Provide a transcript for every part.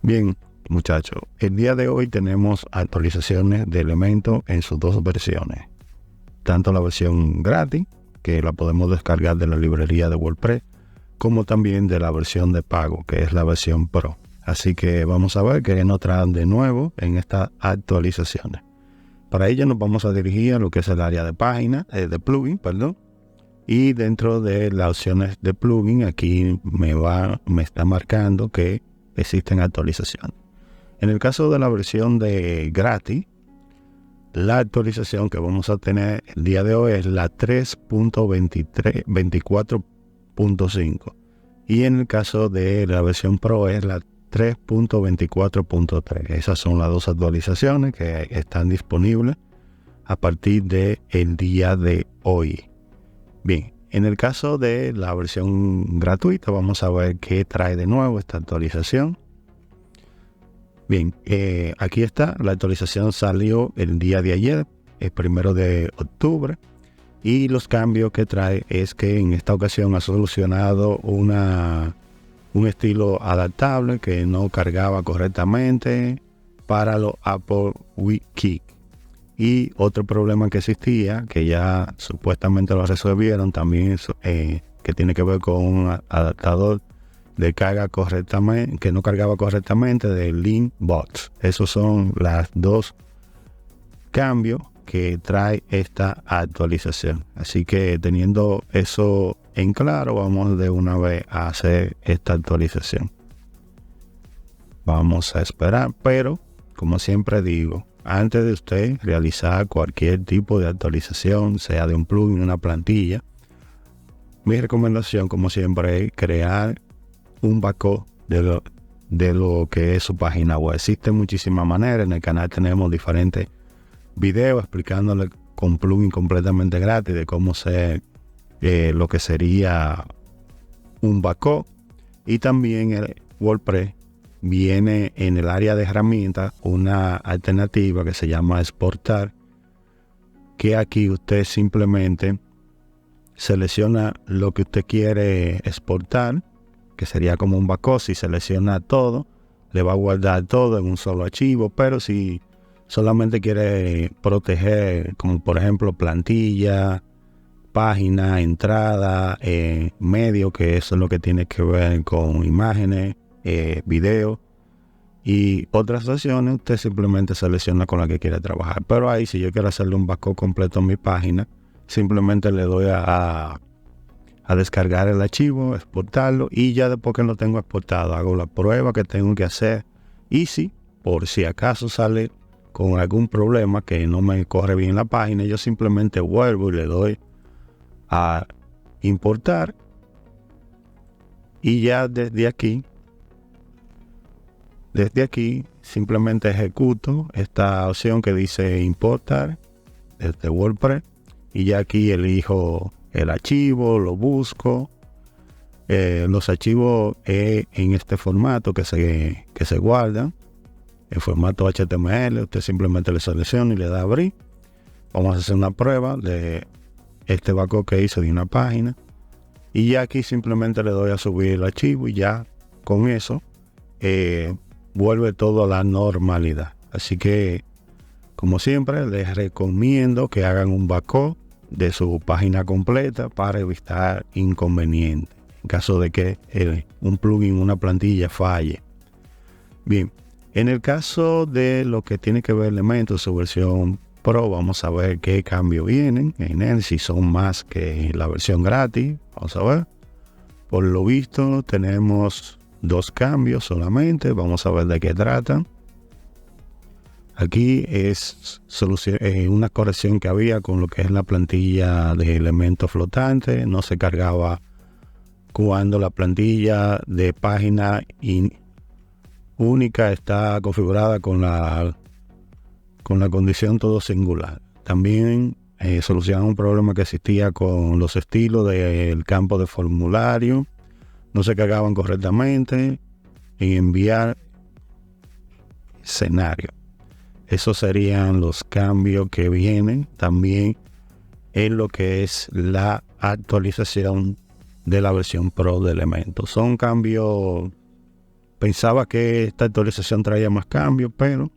Bien, muchachos, el día de hoy tenemos actualizaciones de Elementor en sus dos versiones. Tanto la versión gratis, que la podemos descargar de la librería de WordPress, como también de la versión de pago, que es la versión Pro. Así que vamos a ver qué nos traen de nuevo en estas actualizaciones. Para ello nos vamos a dirigir a lo que es el área de página, de plugin, perdón. Y dentro de las opciones de plugin, aquí me está marcando que existen actualizaciones. En el caso de la versión de gratis, la actualización que vamos a tener el día de hoy es la 3.24.5 y en el caso de la versión Pro es la 3.24.3. Esas son las dos actualizaciones que están disponibles a partir del día de hoy. Bien, en el caso de la versión gratuita, vamos a ver qué trae de nuevo esta actualización. Bien, aquí está, la actualización salió el día de ayer, el 1 de octubre, y los cambios que trae es que en esta ocasión ha solucionado un estilo adaptable que no cargaba correctamente para los Apple Key. Y otro problema que existía, que ya supuestamente lo resolvieron también, que tiene que ver con un adaptador de carga correctamente, que no cargaba correctamente, de Linkbox. Esos son los dos cambios que trae esta actualización. Así que teniendo eso en claro, vamos de una vez a hacer esta actualización. Vamos a esperar, pero como siempre digo, antes de usted realizar cualquier tipo de actualización, sea de un plugin, una plantilla, mi recomendación, como siempre, es crear un backup de lo que es su página web. Existen muchísimas maneras. En el canal tenemos diferentes videos explicándole con plugin completamente gratis de cómo hacer lo que sería un backup. Y también el WordPress viene en el área de herramientas una alternativa que se llama exportar, que aquí usted simplemente selecciona lo que usted quiere exportar, que sería como un backup. Si selecciona todo, le va a guardar todo en un solo archivo, pero si solamente quiere proteger, como por ejemplo plantilla, página, entrada, medio, que eso es lo que tiene que ver con imágenes, video y otras opciones, usted simplemente selecciona con la que quiere trabajar. Pero ahí, si yo quiero hacerle un backup completo en mi página, simplemente le doy a descargar el archivo, exportarlo, y ya después que lo tengo exportado, hago la prueba que tengo que hacer. Y si por si acaso sale con algún problema que no me corre bien la página, yo simplemente vuelvo y le doy a importar, y ya desde aquí simplemente ejecuto esta opción que dice importar desde WordPress, y ya aquí elijo el archivo, lo busco. Los archivos en este formato que se guardan, en formato HTML. Usted simplemente le selecciona y le da a abrir. Vamos a hacer una prueba de este backup que hice de una página, y ya aquí simplemente le doy a subir el archivo, y ya con eso vuelve todo a la normalidad. Así que, como siempre, les recomiendo que hagan un backup de su página completa para evitar inconvenientes en caso de que un plugin, una plantilla falle. Bien, en el caso de lo que tiene que ver Elementor, su versión Pro, vamos a ver qué cambios vienen en él, si son más que la versión gratis. Vamos a ver. Por lo visto tenemos dos cambios solamente. Vamos a ver de qué tratan. Aquí es una corrección que había con lo que es la plantilla de elementos flotantes. No se cargaba cuando la plantilla de página única está configurada con la condición todo singular. También solucionan un problema que existía con los estilos del campo de formulario. No se cargaban correctamente en enviar escenario. Esos serían los cambios que vienen también en lo que es la actualización de la versión Pro de Elementor. Son cambios pensaba que esta actualización traía más cambios, pero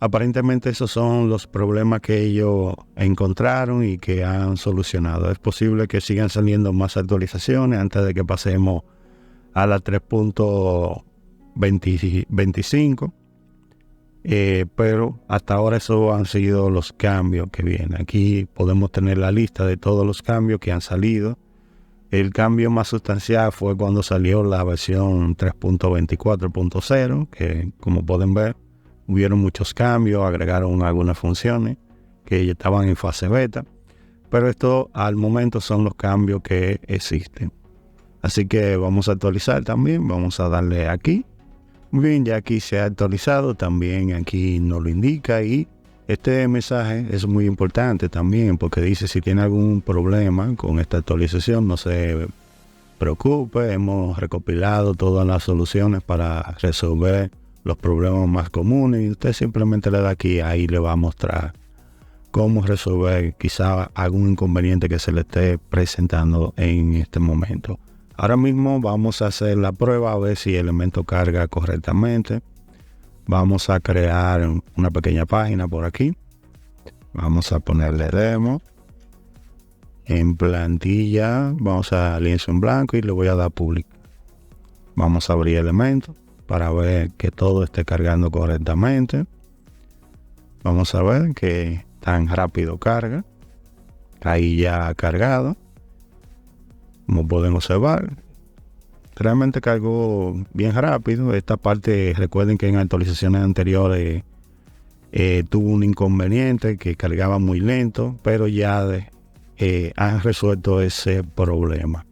aparentemente esos son los problemas que ellos encontraron y que han solucionado. Es posible que sigan saliendo más actualizaciones antes de que pasemos a la 3.25. Pero hasta ahora esos han sido los cambios que vienen. Aquí podemos tener la lista de todos los cambios que han salido. El cambio más sustancial fue cuando salió la versión 3.24.0, que como pueden ver, hubieron muchos cambios, agregaron algunas funciones que ya estaban en fase beta, pero esto al momento son los cambios que existen. Así que vamos a actualizar también, vamos a darle aquí. Muy bien, ya aquí se ha actualizado, también aquí nos lo indica, y este mensaje es muy importante también porque dice: si tiene algún problema con esta actualización, no se preocupe, hemos recopilado todas las soluciones para resolver los problemas más comunes, y usted simplemente le da aquí, ahí le va a mostrar cómo resolver quizá algún inconveniente que se le esté presentando en este momento. Ahora mismo vamos a hacer la prueba a ver si el elemento carga correctamente. Vamos a crear una pequeña página por aquí. Vamos a ponerle demo. En plantilla vamos a lienzo en blanco y le voy a dar public. Vamos a abrir elementos para ver que todo esté cargando correctamente. Vamos a ver que tan rápido carga. Ahí ya ha cargado. Como pueden observar, realmente cargó bien rápido. Esta parte, recuerden que en actualizaciones anteriores tuvo un inconveniente que cargaba muy lento, pero ya han resuelto ese problema.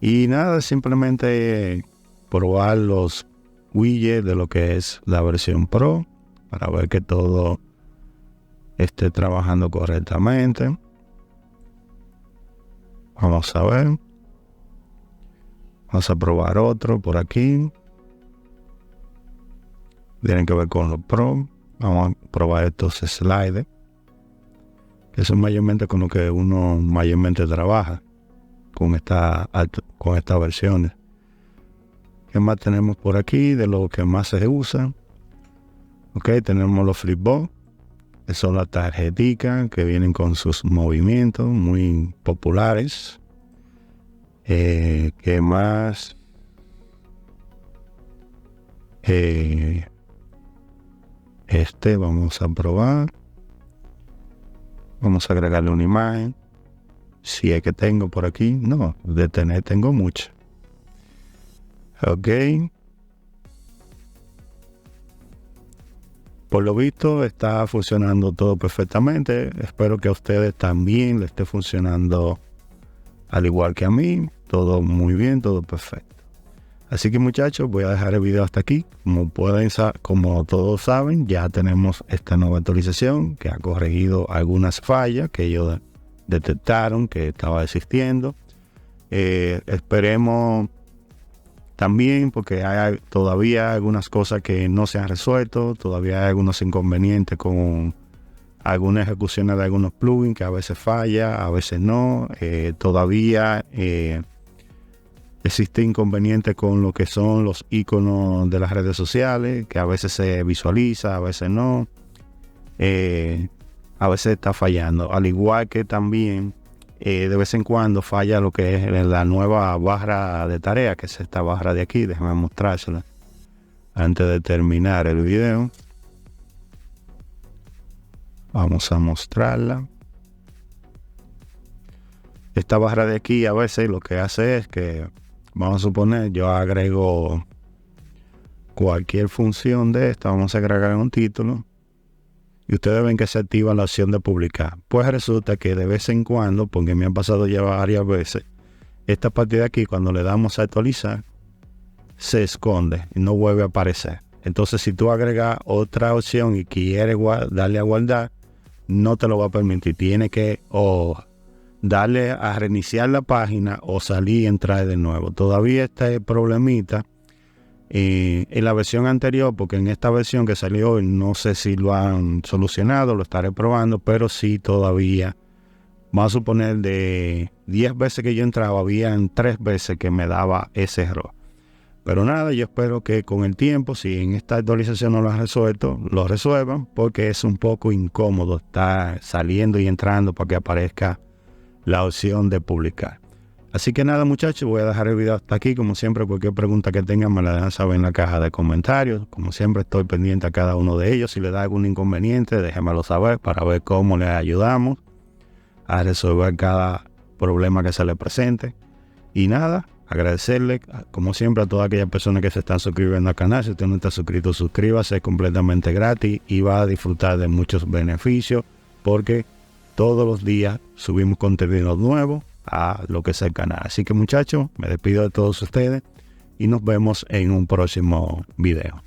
Y nada, simplemente probar los widgets de lo que es la versión Pro para ver que todo esté trabajando correctamente. Vamos a ver. Vamos a probar otro por aquí. Tienen que ver con los Pro. Vamos a probar estos sliders, que son mayormente con lo que uno mayormente trabaja con estas versiones. ¿Qué más tenemos por aquí de lo que más se usa? Ok, tenemos los Flipboard, que son las tarjeticas que vienen con sus movimientos muy populares. ¿Qué más? Vamos a probar. Vamos a agregarle una imagen. Si es que tengo por aquí. No, de tener tengo mucho. Ok. Por lo visto está funcionando todo perfectamente. Espero que a ustedes también le esté funcionando al igual que a mí. Todo muy bien, todo perfecto. Así que muchachos, voy a dejar el video hasta aquí. Como todos saben, ya tenemos esta nueva actualización que ha corregido algunas fallas que ellos detectaron que estaba existiendo. Esperemos también, porque hay todavía algunas cosas que no se han resuelto, todavía hay algunos inconvenientes con algunas ejecuciones de algunos plugins que a veces falla, a veces no. Todavía existe inconveniente con lo que son los iconos de las redes sociales, que a veces se visualiza, a veces no. A veces está fallando. Al igual que también de vez en cuando falla lo que es la nueva barra de tarea, que es esta barra de aquí. Déjame mostrársela antes de terminar el video. Vamos a mostrarla. Esta barra de aquí a veces lo que hace es que, vamos a suponer, yo agrego cualquier función de esta, vamos a agregar un título, y ustedes ven que se activa la opción de publicar. Pues resulta que de vez en cuando, porque me han pasado ya varias veces, esta parte de aquí, cuando le damos a actualizar, se esconde y no vuelve a aparecer. Entonces, si tú agregas otra opción y quieres darle a guardar, no te lo va a permitir. Tiene que darle a reiniciar la página o salir y entrar de nuevo. Todavía está el problemita en la versión anterior, porque en esta versión que salió hoy no sé si lo han solucionado, lo estaré probando, pero sí todavía, vamos a suponer de 10 veces que yo entraba, habían 3 veces que me daba ese error. Pero nada, yo espero que con el tiempo, si en esta actualización no lo han resuelto, lo resuelvan, porque es un poco incómodo estar saliendo y entrando para que aparezca la opción de publicar. Así que nada, muchachos, voy a dejar el video hasta aquí. Como siempre, cualquier pregunta que tengan me la dejan saber en la caja de comentarios. Como siempre, estoy pendiente a cada uno de ellos. Si les da algún inconveniente, déjenmelo saber para ver cómo les ayudamos a resolver cada problema que se les presente. Y nada, agradecerle, como siempre, a todas aquellas personas que se están suscribiendo al canal. Si usted no está suscrito, suscríbase, es completamente gratis y va a disfrutar de muchos beneficios, porque todos los días subimos contenido nuevo a lo que es el canal. Así que, muchachos, me despido de todos ustedes y nos vemos en un próximo video.